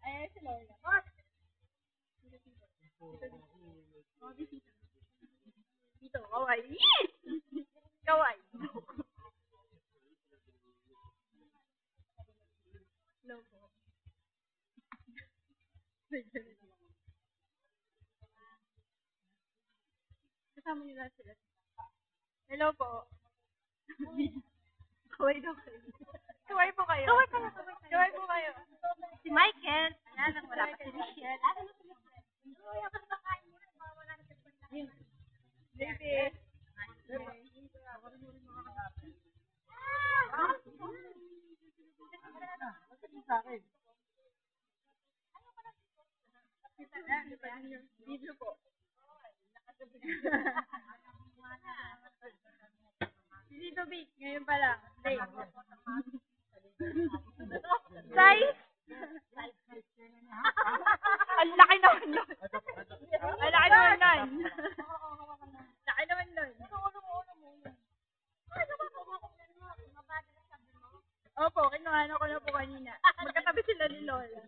Ay, si Lola. Dito, kawaii. Kawaii. Hello po. Kasama niyo lahat sila. Hello po. Kaway daw kayo. Kaway po kayo. Kaway po kayo. Kaway po kayo. Si Michael. Ayan, ang wala pa si Michelle. Baby. Video po. Si Tito Vic, ngayon pa lang. Late. Size? Ang laki naman nun. Ang laki naman nun. Laki naman nun. Opo, kinuha ko na po kanina. Magkatabi sila ni Lola.